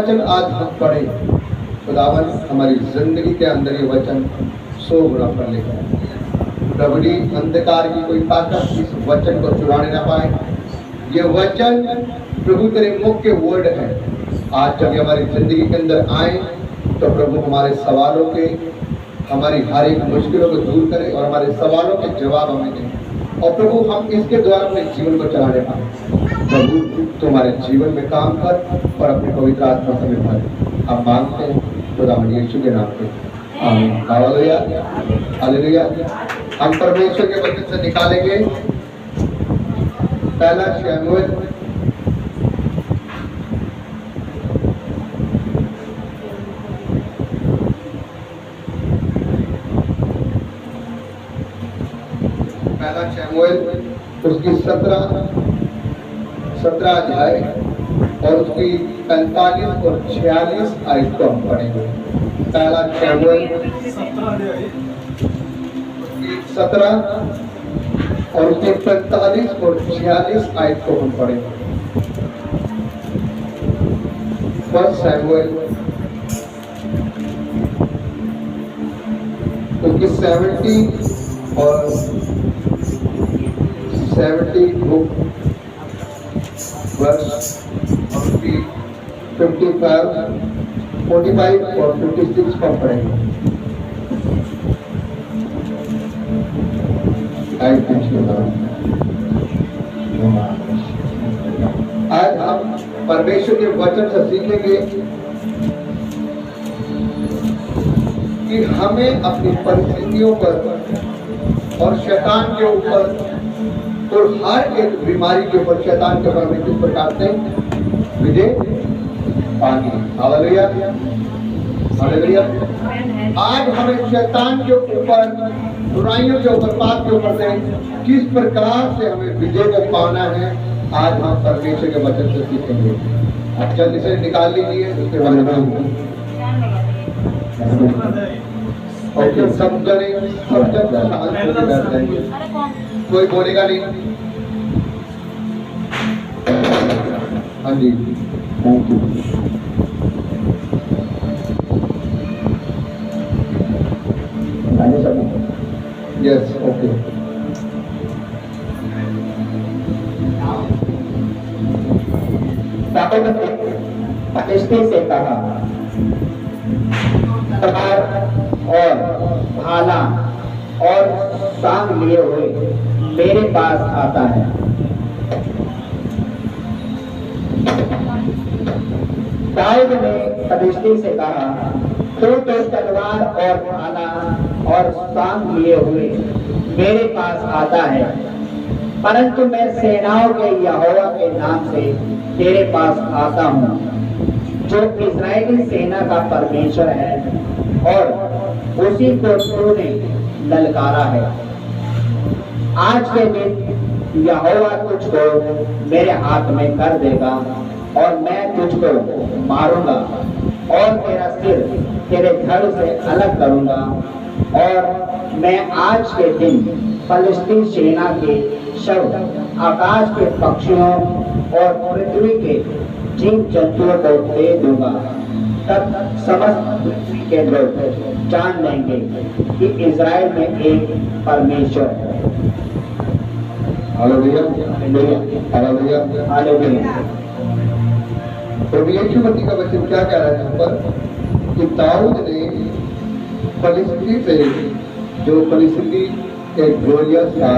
वचन आज हम पढ़े, खुदावन हमारी जिंदगी के अंदर ये वचन 100 गुना पर लेकर आए। प्रभु जी, अंधकार की कोई ताकत इस वचन को चुराने ना पाए। ये वचन प्रभु तेरे मुख के वर्ड है। आज जब ये हमारी जिंदगी के अंदर आए तो प्रभु हमारे सवालों के, हमारी हर एक मुश्किलों को दूर करे और हमारे सवालों के जवाब हमें दें, और प्रभु हम इसके द्वारा अपने जीवन को चलाने पाए। प्रभु तुम्हारे जीवन में काम कर और अपने पवित्र आत्मा से भर। हम मांगते हैं खुदावंद यीशु के नाम पे, आमीन। Hallelujah, hallelujah. हम परमेश्वर के वचन से निकालेंगे पहला शमूएल उसकी 17 अध्याय और उसकी 45 और 46 आयत को हम पढ़ेंगे। पहला शमूएल 17 और उसकी 45 और 46 आयत को हम पढ़ेंगे। फर्स्ट शमूएल उसकी 70 और 72 वर्ष और 55, 45 और 56 को पढ़ेंगे। आज हम परमेश्वर के वचन से सीखेंगे कि हमें अपनी परिस्थितियों पर और शैतान के ऊपर और हर एक बीमारी के ऊपर शैतान के ऊपर हमें किस प्रकार से विजय पानी। Hallelujah, hallelujah. आज हमें शैतान के ऊपर, बुराइयों के ऊपर, पाप के ऊपर से किस प्रकार से हमें विजय को पाना है, आज हम परमेश्वर के वचन से सीखेंगे। आप जल्दी से निकाल लीजिए उसके बारे में। ओके, सब जने बैठ जाएंगे, कोई बोलेगा नहीं। हाँ जी, थैंक यू। Yes, okay. फरिश्ते से कहा, तलवार और भाला और सांग लिए हुए मेरे पास आता है। दाऊद ने फरिश्ते से कहा, तू तो तलवार और भाला और सांग लिए हुए मेरे पास आता है, परंतु मैं सेनाओं के यहोवा के नाम से तेरे पास आता हूँ, जो इस्राएली सेना का परमेश्वर है, और उसी को तूने ललकारा है। आज के दिन यहोवा तुझको मेरे हाथ में कर देगा और मैं तुझको मारूंगा और तेरा सिर तेरे धड़ से अलग करूंगा, और मैं आज के दिन फलिस्ती सेना के शव आकाश के पक्षियों और पृथ्वी के जीव जंतुओं को दे दूंगा। तब समस्त पृथ्वी के लोग जान लेंगे कि इज़राइल में एक परमेश्वर है। Hallelujah, hallelujah, hallelujah. प्रभु यीशु मसीह का वचन क्या कह रहा है यहाँ पर कि दाऊद ने फलिस्ती से, जो फलिस्ती एक गोलियत था,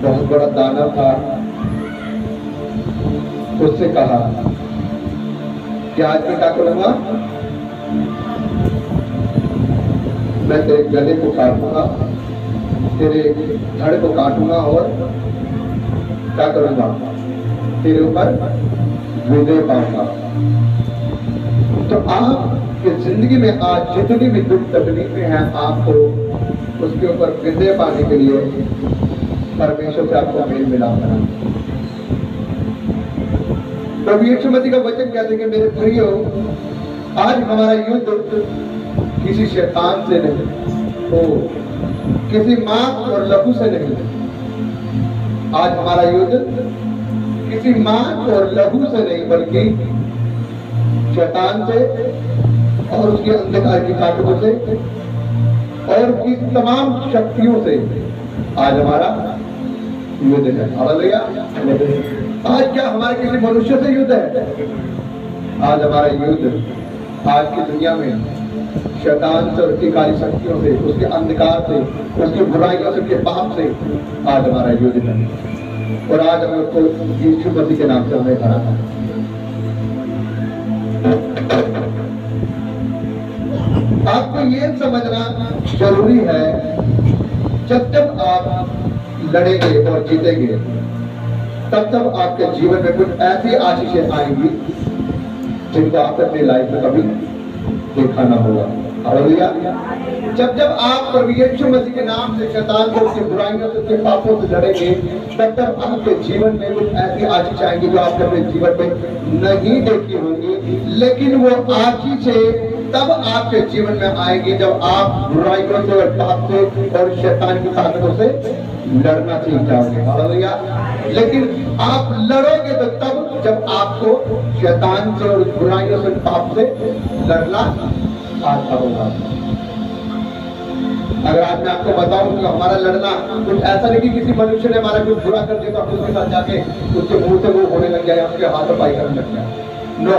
बहुत बड़ा दानव था, उससे कहा कि आज मैं क्या करूंगा, मैं तेरे गले को काटूंगा, तेरे धड़ को काटूंगा और क्या करूंगा, तेरे ऊपर विजय पाऊंगा। तो आपकी जिंदगी में आज जितनी भी दुख तकलीफें हैं, आपको उसके ऊपर विजय पाने के लिए परमेश्वर से आपको मेल मिलाप करना। प्रभु यीशु मसीह का वचन कहते हैं कि मेरे प्रियो, आज हमारा युद्ध किसी शैतान से नहीं, तो किसी मांस और लहू से नहीं। आज हमारा युद्ध किसी मांस और लहू से नहीं, बल्कि शैतान से और उसके अंधकार की ताकतों से और उसकी तमाम शक्तियों से आज हमारा युद्ध है। हालेलुया। आज क्या हमारे किसी मनुष्य से युद्ध है? आज हमारा युद्ध आज की दुनिया में शैतान से, उसकी काली शक्तियों से, उसके अंधकार से, उसकी बुराइयों से, उसके पाप से आज हमारा युद्ध है। और आज हमें उसको यीशु मसीह के नाम से हमें हराना है। आपको ये समझना जरूरी है, जब जब आप लड़ेंगे और जीतेंगे तब आपके जीवन में कुछ ऐसी आशीषें आएंगी जिनको आप अपनी लाइफ में कभी देखा ना होगा। हालेलुया। जब जब आप प्रभु यीशु मसीह के नाम से शैतान को, उसकी बुराइयों से, उसके पापों से लड़ेंगे तब आपके जीवन में कुछ ऐसी आशीष आएंगी जो आपने अपने जीवन में नहीं देखी होंगी, लेकिन वो आशीषें तब आपके जीवन में आएंगी जब आप बुराइयों से और पाप से और शैतान की ताकतों से लड़ना सीख जाओगे। हालेलुया। लेकिन आप लड़ोगे तो तब जब आपको शैतान से और बुराइयों से, पाप से लड़ना आता होगा। अगर आज मैं आपको बताऊं कि हमारा लड़ना कुछ ऐसा नहीं कि किसी मनुष्य ने हमारा कुछ बुरा कर दिया तो हम उसके साथ जाके उसके मुंह से वो होने लग जाए, उसके हाथ पाई करने लग जाए। नो,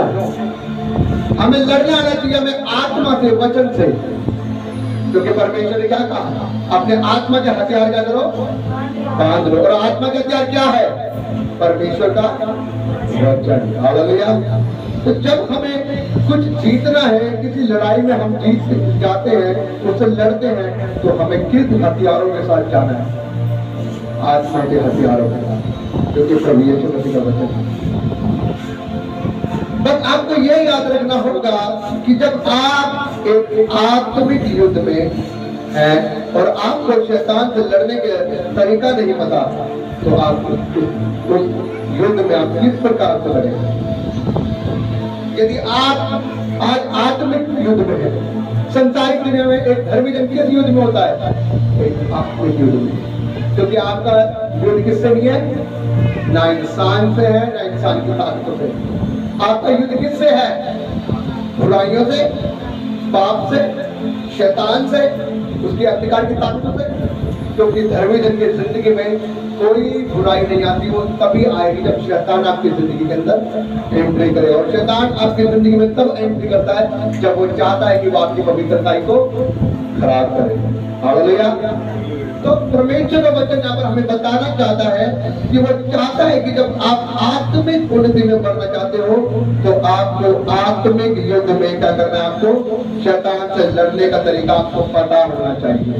हमें लड़ना आना चाहिए, हमें आत्मा से, वचन से। क्योंकि परमेश्वर ने क्या कहा? अपने आत्मा के हथियार क्या करो? बांध लो। और आत्मा का हथियार क्या है? परमेश्वर का वचन। हालेलुया। तो जब हमें कुछ जीतना है, किसी लड़ाई में हम जीत जाते हैं, उससे लड़ते हैं, तो हमें किस हथियारों के साथ जाना है? आत्मा के हथियारों के साथ, जो कि प्रभु यीशु मसीह का वचन है। बस आपको ये याद रखना होगा कि जब आप एक आत्मिक युद्ध में हैं और आपको शैतान से लड़ने के तरीका नहीं पता, तो आप उस युद्ध में आप किस प्रकार से लड़ेंगे? यदि आप आज आत्मिक युद्ध में हैं, संसारिक दुनिया में एक धर्मी जन किस युद्ध में होता है? एक आत्मिक युद्ध में। क्योंकि आपका युद्ध किससे नहीं है? ना इंसान से है, ना इंसान की ताकतों से। आपका युद्ध किससे है? बुराइयों से, पाप से, शैतान से, उसके अंधकार की ताकतों से। क्योंकि धर्मी जन की जिंदगी में कोई बुराई नहीं आती, वो तभी आएगी जब शैतान आपकी जिंदगी के अंदर एंट्री करे। और शैतान आपकी जिंदगी में तब एंट्री करता है जब वो चाहता है कि वो आपकी पवित्रता को खराब करे। हालेलुया। तो परमेश्वर का वचन यहाँ पर हमें बताना चाहता है कि वो चाहता है कि जब आप आत्मिक उन्नति में बढ़ना चाहते हो तो आपको आत्मिक युद्ध में क्या करना है? आपको शैतान से लड़ने का तरीका आपको पता होना चाहिए।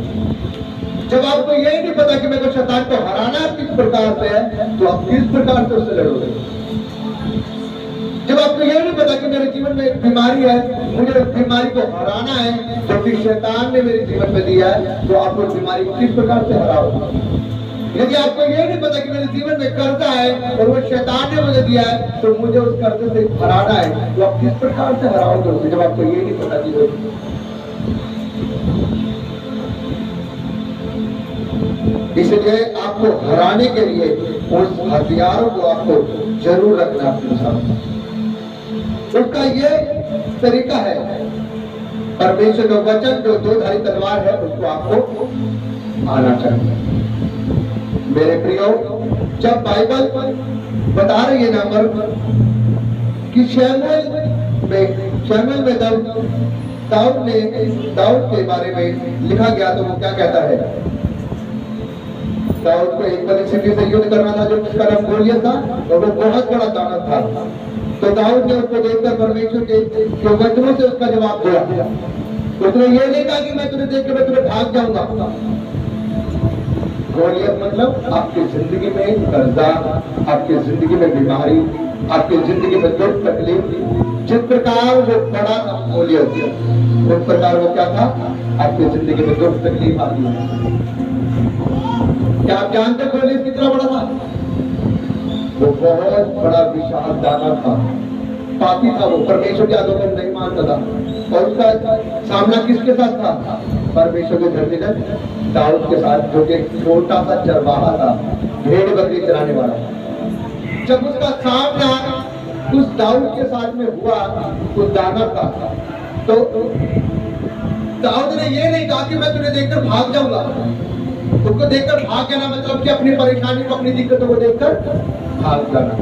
जब आपको यही नहीं पता कि मेरे को शैतान को हराना किस प्रकार से है, तो आप किस प्रकार से उससे लड़ोगे? जब आपको यही नहीं पता कि मेरे जीवन में एक बीमारी है, मुझे उस बीमारी को हराना है जो कि शैतान ने मेरे जीवन में दिया है, तो आप उस बीमारी को किस प्रकार से हराओगे? यदि आपको यही नहीं पता कि मेरे जीवन में कर्जा है और वो शैतान ने मुझे दिया है, तो मुझे उस कर्जे से हराना है, तो आप किस प्रकार से हराओगे उसे? जब आपको यही नहीं पता कि इसलिए आपको हराने के लिए उस हथियारों को आपको जरूर रखना अपने साथ। उसका ये तरीका है, परमेश्वर का वचन जो दो धारी तलवार है, उसको आपको आना चाहिए। मेरे प्रियो, जब बाइबल बता रही है ना पर कि शमूएल में दाऊद के बारे में लिखा गया, तो वो क्या कहता है? दाऊद को एक परिस्थिति से युद्ध करना था जो जिसका नाम गोलियत था, और वो बहुत बड़ा दानव था। तो दाऊद ने उसको देखकर परमेश्वर के वचनों से उसका जवाब दिया। उसने ये नहीं कहा कि मैं तुझे देख के मैं तुझे भाग जाऊंगा। गोलियत मतलब आपकी जिंदगी में कर्जा, आपकी जिंदगी में बीमारी, आपकी जिंदगी में दुख तकलीफ, जिस प्रकार वो बड़ा था गोलियत, उस प्रकार वो क्या था? आपकी जिंदगी में दुख तकलीफ आती है। क्या आप जानते गोलियत कितना बड़ा था? वो बहुत बड़ा विशाल दानव था, पापी था, वो परमेश्वर की आज्ञा को नहीं मानता था। और उसका सामना किसके साथ था? परमेश्वर के धर्मी जन दाऊद के साथ, जो कि छोटा सा चरवाहा था, भेड़ बकरी चराने वाला। जब उसका सामना उस दाऊद के साथ में हुआ उस दानव का, तो दाऊद ने ये नहीं कहा कि मैं तुझे देखकर भाग जाऊंगा। उसको देखकर भाग जाना मतलब कि अपनी परेशानी को, अपनी दिक्कतों को देखकर भाग जाना।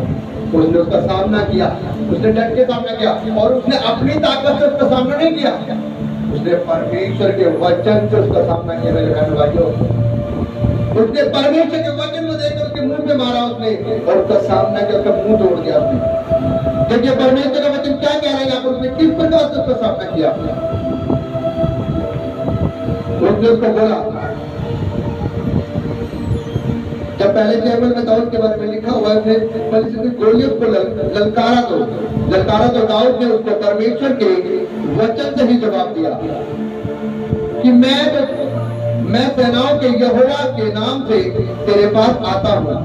उसने उसका सामना किया, उसने डट के सामना किया, और उसने अपनी ताकत से उसका सामना नहीं किया, उसने परमेश्वर के वचन से उसका सामना किया। मेरे बहन भाइयों, उसने परमेश्वर के वचन को देखकर उसके मुंह पे मारा उसने, और उसका सामना किया, उसका मुंह तोड़ दिया उसने। देखिए परमेश्वर का वचन क्या कह रहा है यहाँ पर, उसने किस प्रकार से उसका सामना किया। उसने उसको बोला, जब पहले टेबल में दाऊद के बारे में लिखा हुआ है, गोलियत को ललकारा तो दाऊद ने उसको परमेश्वर के वचन से ही जवाब दिया कि मैं सेनाओं के यहोवा के नाम से तेरे पास आता हूँ।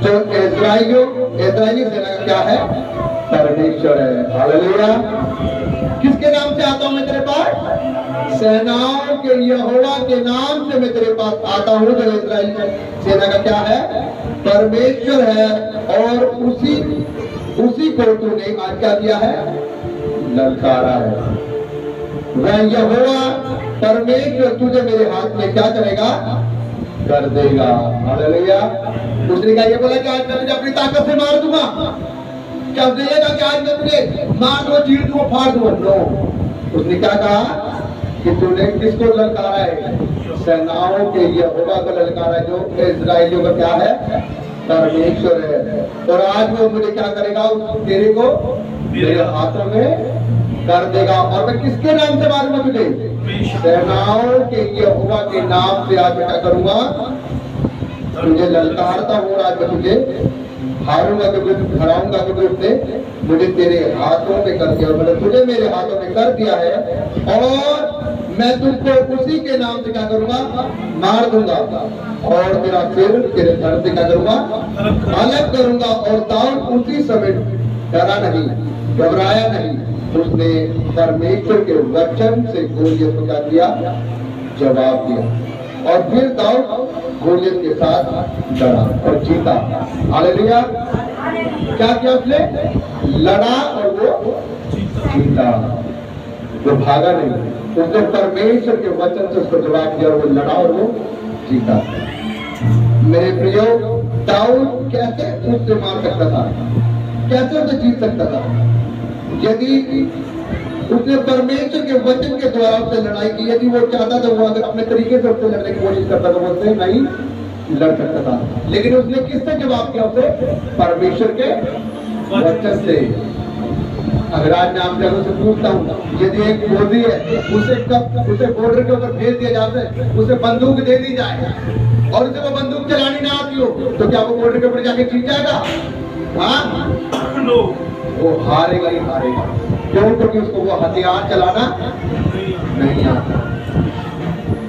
जो इस्राएली सेना का क्या है? परमेश्वर है। हालेलुया। किसके नाम से आता हूँ मैं तेरे पास? सेनाओं के यहोवा के नाम से मैं तेरे पास आता हूँ। जो इस्राएली सेना का क्या है? परमेश्वर है। और उसी को तूने आज क्या किया है? ललकारा है। वह यहोवा परमेश्वर तुझे मेरे हाथ में क्या करेगा? कर देगा। हालेलुया। उसने क्या ये बोला कि आज मैं तुझे अपनी ताकत से मार दूंगा? क्या देगा कि आज मैं तुझे मार दूंगा, चीर दूंगा, फाड़ दूंगा? नो। उसने क्या कहा कि तूने किसको ललकारा है? सेनाओं के यहोवा को ललकारा, जो इस्राएलियों का क्या है? परमेश्वर है। और आज वो मुझे क्या करेगा? तेरे को मेरे हाथों में कर देगा। और मैं किसके नाम से मारूंगा तुझे? सेनाओं के यहोवा के नाम से आज मैं क्या करूंगा? तुझे ललकारता हूँ। आज मैं तुझे हारूंगा, क्योंकि हराऊंगा, क्योंकि उसने मुझे तेरे हाथों में कर दिया। मतलब तुझे मेरे हाथों में कर दिया है, और मैं तुझको उसी के नाम से क्या करूंगा? मार दूंगा, और तेरा सिर तेरे धड़ से क्या करूंगा? अलग करूंगा। और दाऊद उसी समय डरा नहीं, घबराया नहीं। उसने परमेश्वर के वचन से गोलियत को क्या किया? जवाब दिया। और फिर दाऊद गोलियत के साथ लड़ा और जीता। हालेलुया। क्या किया उसने? लड़ा और वो जीता। वो भागा नहीं, उसने परमेश्वर के वचन से उसको जवाब दिया, और वो लड़ा और वो जीता। मेरे प्रियो, दाऊद कैसे उससे मार सकता था? कैसे उसे जीत सकता था? यदि उसने परमेश्वर के वचन के द्वारा उससे लड़ाई की, यदि वो चाहता था, वो अगर अपने तरीके से उससे लड़ने की कोशिश करता था, वो उससे नहीं लड़ सकता था। लेकिन उसने किससे जवाब दिया? उसे परमेश्वर के वचन से। अगर आज मैं आप लोगों से पूछता हूँ, यदि एक फौजी है, उसे बॉर्डर के ऊपर भेज दिया जाए, उसे बंदूक दे दी जाए, और उसे वो बंदूक चलानी ना आती हो, तो क्या वो बॉर्डर के ऊपर जाके जीत जाएगा? हाँ, वो हारेगा ही हारेगा। क्यों? क्योंकि उसको वो हथियार चलाना नहीं आता।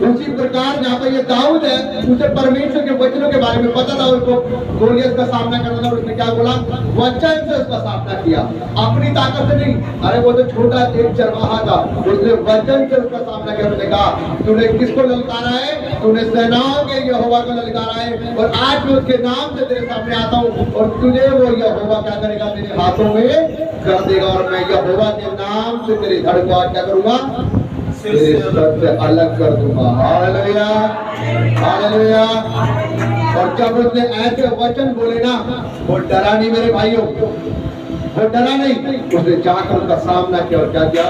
उसी प्रकार जहाँ पर ये दाऊद है, उसे परमेश्वर के वचनों के बारे में पता था, उसको गोलियत का सामना करना था। उसने क्या बोला? वचन से उसका सामना किया, अपनी ताकत से नहीं। अरे वो तो छोटा एक चरवाहा था, उसने वचन से उसका सामना किया। उसने कहा, तूने किसको ललकारा है? तूने सेनाओं के यहोवा को ललकारा है, और आज मैं उसके नाम से तेरे सामने आता हूँ, और तुझे वो यहोवा क्या करेगा? तेरे हाथों में कर देगा। और मैं यहोवा के नाम से तेरी धड़ को आज क्या करूंगा? तेरे सर से अलग कर दूंगा। Hallelujah, hallelujah. और जब उसने ऐसे वचन बोले ना, वो डरा नहीं मेरे भाइयों, वो डरा नहीं। उसने जाकर उनका सामना किया, और क्या किया?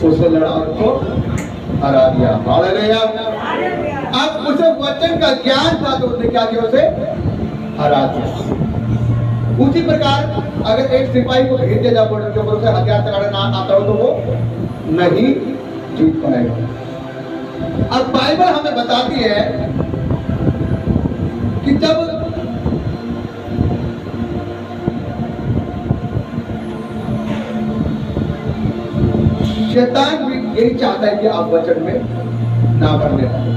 उससे लड़ा, उसको हरा दिया। हालेलुया। अब उसे वचन का ज्ञान था, तो उसने क्या किया? उसे हरा दिया। उसी प्रकार अगर एक सिपाही को भेज दिया जाए बॉर्डर के ऊपर, उसे हथियार चलाना ना आता हो, तो वो नहीं जीत पाएगा। अब बाइबल हमें बताती है कि जब शैतान भी यही चाहता है कि आप वचन में ना बढ़ने पाए।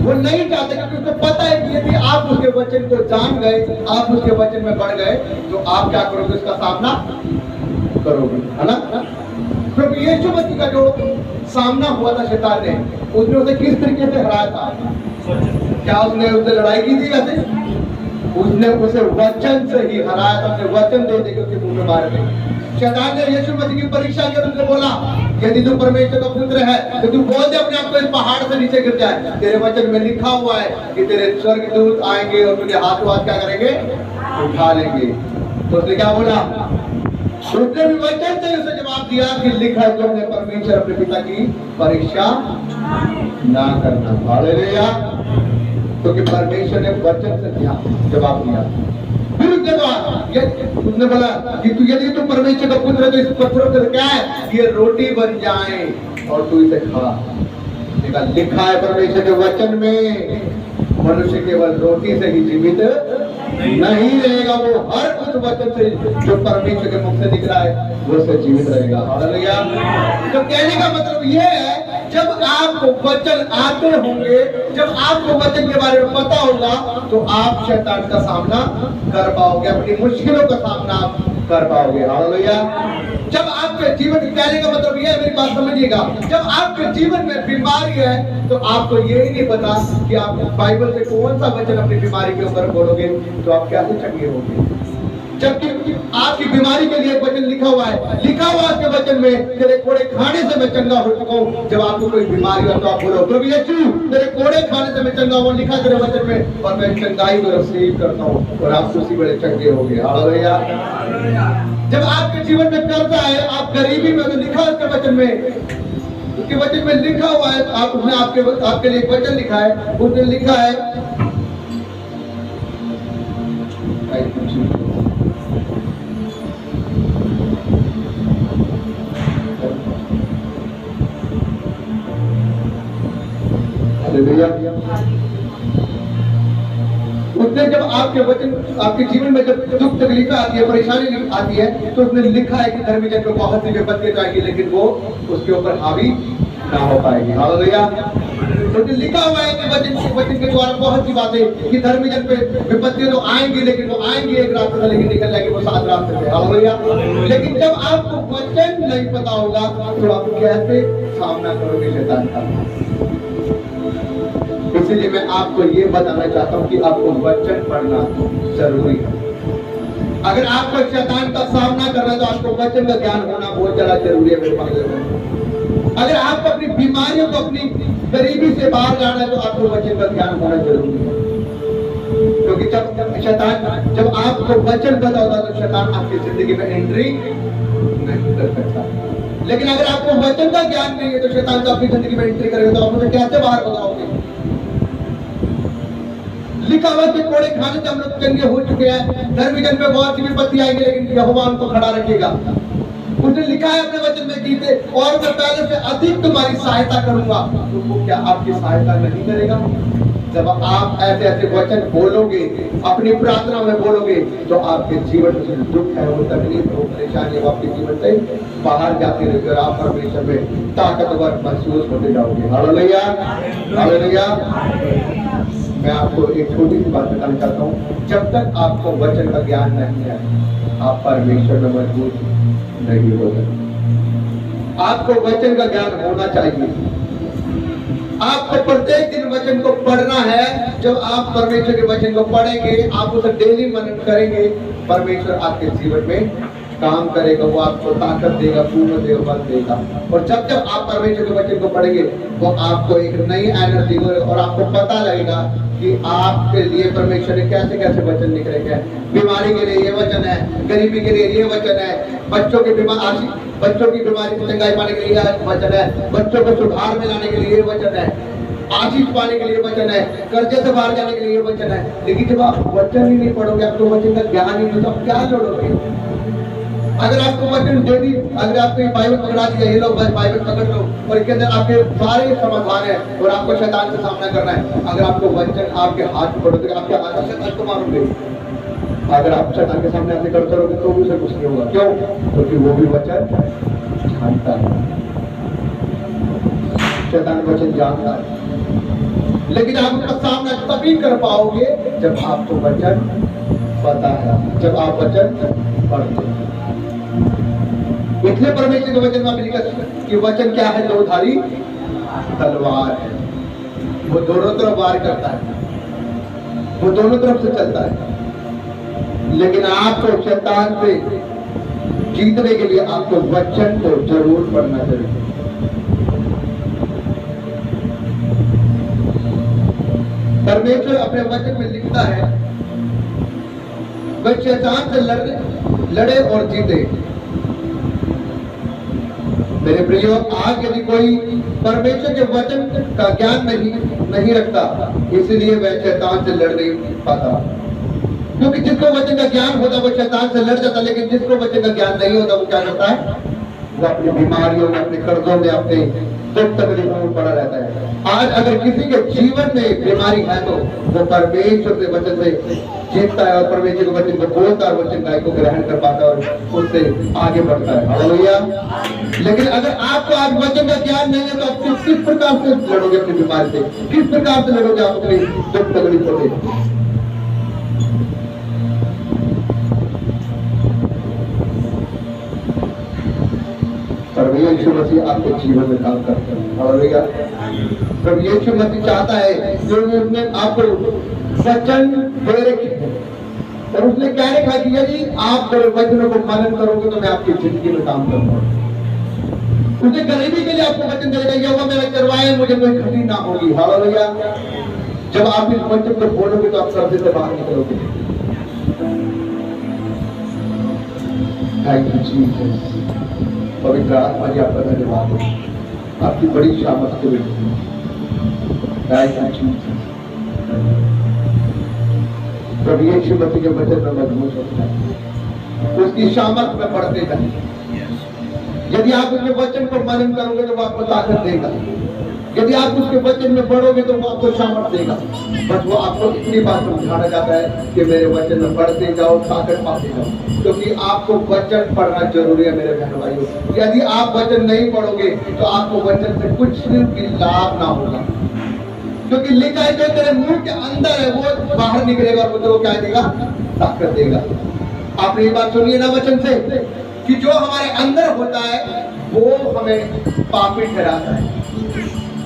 वो नहीं चाहता, क्योंकि उसको पता है कि यदि आप उसके वचन को जान गए, आप उसके वचन में बढ़ गए, तो आप क्या करोगे? उसका सामना करोगे, है ना? क्योंकि यीशु मसीह का जो सामना हुआ था शैतान ने, उसने उसे किस तरीके से हराया था? क्या उसने उससे लड़ाई की थी? वैसे उसने उसे वचन से ही हराया था, अपने वचन दे दे के उसके मुंह में मार दी। शैतान ने यीशु मसीह की परीक्षा की, उनसे बोला यदि तू परमेश्वर का पुत्र है तो तू बोल दे अपने आप को इस पहाड़ से नीचे गिर जाए। तेरे वचन में लिखा हुआ है कि तेरे स्वर्गदूत आएंगे और तुझे हाथों हाथ क्या करेंगे, उठा लेंगे। तो उसने क्या बोला, उसने भी वचन से उसे जवाब दिया कि लिखा है तुमने परमेश्वर अपने पिता की परीक्षा ना करना। हालेलुया। क्योंकि परमेश्वर ने वचन से दिया जवाब दिया। फिर उसके बाद उसने बोला कि तू यदि तू परमेश्वर का पुत्र है तो इस पत्थरों से क्या है, ये रोटी बन जाए और तू इसे खा। लिखा है परमेश्वर के वचन में मनुष्य केवल रोटी से ही जीवित नहीं रहेगा, वो हर उस वचन से जो परमेश्वर के मुख से निकला है वो से जीवित रहेगा। हालेलुया। तो कहने का मतलब ये है, जब आपको वचन आते होंगे, जब आपको वचन के बारे में पता होगा तो आप शैतान का सामना कर पाओगे, अपनी मुश्किलों का सामना कर पाओगे। हालेलुया। जब आपके जीवन, कहने का मतलब ये है, मेरी बात समझिएगा, जब आपके जीवन में बीमारी है तो आपको ये ही नहीं पता कि आप बाइबल से कौन सा वचन अपनी बीमारी के ऊपर बोलोगे तो आप कैसे चंगे होगे। जबकि आपकी बीमारी के लिए वचन लिखा हुआ है, लिखा हुआ है वचन में, तेरे कोड़े खाने से मैं चंगा हो चुका हूँ। जब आपको कोई बीमारी हो तो आप बोलो प्रभु यीशु तेरे कोड़े खाने से मैं चंगा हुआ, लिखा तेरे वचन में, और मैं चंगाई को रिसीव करता हूँ और आप उसी बड़े चंगे हो गए। हालेलुया। जब आपके जीवन में कर्जा है, आप गरीबी में, तो लिखा है उसके वचन में, उसके वचन में लिखा हुआ है, आप उसने आपके लिए एक वचन लिखा है, उसने लिखा है उसने जब आपके वचन, आपके जीवन में जब दुख तकलीफें आती है, परेशानी आती है, तो उसने लिखा है कि धर्मी जन को बहुत सी विपत्तियां आएगी लेकिन वो उसके ऊपर हावी ना हो पाएगी। हालेलुया। तो लिखा हुआ है कि वचन के द्वारा बहुत सी बातें कि धर्मी जन पे विपत्तियां तो आएंगी लेकिन वो आएंगी एक रास्ते से, लेकिन निकल जाएगी वो 7 रास्ते से। हालेलुया। लेकिन जब आपको वचन नहीं पता होगा तो आप कैसे सामना करोगे शैतान का। इसलिए मैं आपको ये बताना चाहता हूँ कि आपको वचन पढ़ना जरूरी है। अगर आपको शैतान का सामना करना है तो आपको वचन का ज्ञान होना बहुत ज्यादा जरूरी है मेरे पास। अगर आपको अपनी बीमारियों को, अपनी गरीबी से बाहर जाना है तो आपको वचन का ज्ञान होना जरूरी है। क्योंकि जब आपको वचन पता होगा तो शैतान आपकी जिंदगी में एंट्री नहीं कर सकता। लेकिन अगर आपको वचन का ज्ञान नहीं है तो शैतान तो आपकी जिंदगी में एंट्री करेगा, तो आप उसे कैसे बाहर बताओगे। लिखा हुआ कि कोड़े खाने से हम लोग चंगे हो चुके हैं, धर्मी जन पे बहुत सी विपत्ति आएगी लेकिन यहोवा उनको खड़ा रखेगा। उसने लिखा है अपने वचन में कीजिए और मैं पहले से अधिक तुम्हारी सहायता करूंगा। तो वो क्या आपकी सहायता नहीं करेगा? जब आप ऐसे ऐसे वचन बोलोगे, अपनी प्रार्थना में बोलोगे, तो आपके जीवन में जो दुख है, वो तकलीफ, वो परेशानी, वो आपके जीवन से बाहर जाती रहेगी और आप परमेश्वर में ताकतवर महसूस होते जाओगे। हालेलुया। हालेलुया। मैं आपको एक छोटी सी बात बताना चाहता हूँ, जब तक आपको वचन का ज्ञान नहीं है आप परमेश्वर में मजबूत नहीं हो सकते। आपको वचन का ज्ञान होना चाहिए। आपको प्रत्येक दिन वचन को पढ़ना है। जब आप परमेश्वर के वचन को पढ़ेंगे, आप उसे डेली मनन करेंगे, परमेश्वर आपके जीवन में काम करेगा, वो आपको ताकत देगा, पूर्ण देगा, बल देगा। और जब जब आप परमेश्वर के वचन को पढ़ेंगे वो आपको एक नई एनर्जी और आपको पता लगेगा कि आपके लिए परमेश्वर ने कैसे कैसे वचन लिख रखे हैं। बीमारी के लिए ये वचन है, गरीबी के लिए ये वचन है, बच्चों की बीमारी से चंगाई पाने के लिए वचन है, बच्चों को सुधार में लाने के लिए वचन है, आशीष पाने के लिए वचन है, कर्जे से बाहर जाने के लिए वचन है। लेकिन जब आप वचन ही नहीं पढ़ोगे, आपको वचन का ज्ञान ही नहीं, तो आप क्या लड़ोगे। अगर आपको वचन डेली, अगर आपको बाइबल पकड़ा दिया, ये लो बाइबल पकड़ लो और इसके अंदर आपके सारे समाधान है और आपको शैतान से सामना करना है, अगर आपको वचन आपके हाथ में पड़ोगे, आपके हाथ से शैतान को मारोगे। अगर आप शैतान के सामने ऐसे करते रहोगे तो भी उसे कुछ नहीं होगा। क्यों? क्योंकि वो भी वचन जानता है, शैतान वचन जानता है। लेकिन आप उसका सामना तभी कर पाओगे जब आपको वचन पता है, जब आप वचन पढ़ते हैं। इसलिए परमेश्वर के वचन में लिखा कि वचन क्या है? दोधारी तलवार है। वो दोनों तरफ वार करता है, वो दोनों तरफ से चलता है। लेकिन आपको शैतान से जीतने के लिए आपको वचन को जरूर पढ़ना चाहिए। परमेश्वर अपने वचन में लिखता है, वह शैतान से लड़े और जीते। मेरे प्रियो, आज यदि कोई परमेश्वर के वचन का ज्ञान नहीं रखता, इसलिए वह शैतान से लड़ नहीं पाता। क्योंकि जिसको वचन का ज्ञान होता वो शैतान से लड़ जाता, लेकिन जिसको वचन का ज्ञान नहीं होता वो क्या करता है? वो अपनी बीमारियों में, अपने कर्जों में, अपने दुख तकलीफों में पड़ा रहता है। आज अगर किसी के जीवन में बीमारी है तो वो परमेश्वर के वचन से जीतता है और परमेश्वर के वचन को बोलता है, वचन गाय को ग्रहण कर पाता है और उससे आगे बढ़ता है। हालेलुया। लेकिन अगर आपको आज वचन का ज्ञान नहीं है तो आप किस प्रकार से लड़ोगे अपनी बीमारी से? किस प्रकार से लड़ोगे आप अपनी दुख तकलीफों से? प्रभु यीशु मसीह आपके जीवन में काम करते हैं। हालेलुया। प्रभु यीशु मसीह चाहता है जो उसने आपको वचन दे रखे और उसने क्या लिखा कि यदि आप मेरे वचनों को मनन करोगे तो मैं आपकी जिंदगी में काम करूंगा। उसने गरीबी के लिए आपको वचन देगा, ये होगा मेरा करवाए, मुझे कोई खड़ी ना होगी। हालेलुया। जब आप इस वचन को बोलोगे तो आप कर्जे से बाहर निकलोगे। Thank you Jesus. पवित्र आत्मा जी आपका धन्यवाद हो, आपकी बड़ी सामर्थ्य मिलती है। प्रभु यीशु मसीह के वचन में मजबूत होता है, उसकी सामर्थ्य में बढ़ते जाए। यदि आप उसके वचन को मनन करोगे तो वो आपको ताकत देगा। यदि आप उसके वचन में बढ़ोगे तो वो आपको सामर्थ्य देगा। बस वो आपको इतनी बात समझाना चाहता है कि मेरे वचन में बढ़ते जाओ, ताकत पाते जाओ, क्योंकि आपको वचन पढ़ना जरूरी है मेरे बहन भाइयों। यदि आप वचन नहीं पढ़ोगे तो आपको वचन से कुछ भी लाभ ना होगा, क्योंकि लिखा है जो तेरे मुंह के अंदर है वो बाहर निकलेगा और वो क्या देगा? ताकत देगा। आपने ये बात सुनिए ना वचन से कि जो हमारे अंदर होता है वो हमें पापी ठहराता है,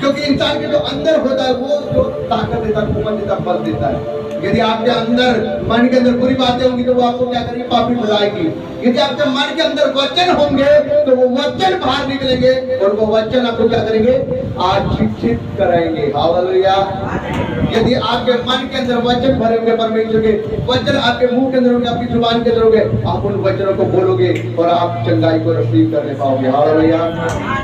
क्योंकि इंसान के जो अंदर होता है वो जो ताकत देता है, कुवत देता है, बल देता है। यदि आपके अंदर मन के अंदर बुरी बातें होंगी तो वो आपको क्या करेगी? पापी ठहराएगी। यदि आपके मन के अंदर वचन होंगे तो वो वचन बाहर निकलेंगे और वो वचन आपको क्या करेंगे? आशीषित कराएंगे। हालेलुया। यदि आपके मन के अंदर वचन भरे होंगे, परमेश्वर के वचन आपके मुंह के अंदर होंगे, आपकी जुबान के अंदर होंगे, आप उन वचनों को बोलोगे और आप चंगाई को रिसीव करने पाओगे। हालेलुया।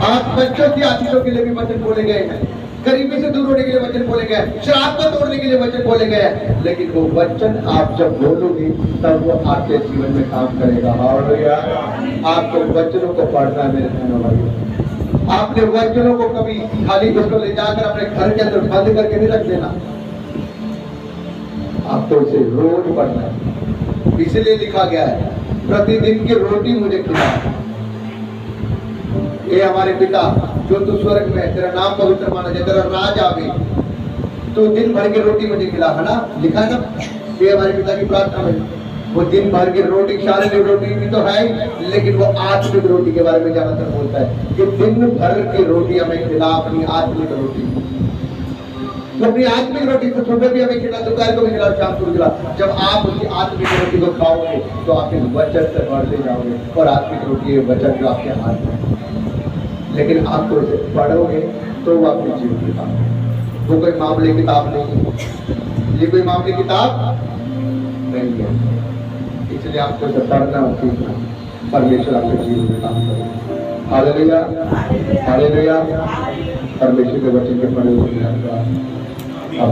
आज बच्चों की आशीषों के लिए भी वचन बोले गए हैं, गरीबी से दूर होने के लिए वचन बोले गए, शराब को तोड़ने के लिए वचन बोले गए, लेकिन वो वचन आप जब बोलोगे तब वो आपके जीवन में काम करेगा। हालेलुया। आपको वचनों को पढ़ना है मेरे बहनों भाइयों। आपने वचनों को कभी खाली इसको ले जाकर अपने घर के अंदर बंद करके नहीं रख देना, आपको इसे रोज पढ़ना है। इसलिए लिखा गया है प्रतिदिन की रोटी मुझे खिला। ये हमारे पिता जो तू स्वर्ग में है, तेरा नाम पवित्र माना जाए, तेरा राज आवे, तो दिन भर की रोटी मुझे खिला, है ना? लिखा है ना? ये हमारे पिता की प्रार्थना है। वो दिन भर की रोटी, शारीरिक रोटी भी तो है, लेकिन वो आत्मिक रोटी के बारे में ज्यादातर बोलता है कि दिन भर की रोटी हमें खिला, अपनी आत्मिक रोटी। तो अपनी आत्मिक रोटी तो सुबह भी हमें खिला, दोपहर को भी खिला, शाम को भी खिला। जब आप उसकी आत्मिक रोटी को खाओगे तो आप इस वचन से बढ़ते जाओगे और आत्मिक रोटी वचन जो आपके हाथ में है, लेकिन आपको इसे पढ़ोगे तो वो आपके जीवन की किताब है। वो कोई मामले किताब नहीं है, ये कोई मामले किताब नहीं है। इसलिए आपको इसे पढ़ना और सीखना, परमेश्वर आपके जीवन में काम करेगा। हालेलुया। हालेलुया। परमेश्वर के वचन के पढ़े हुए आप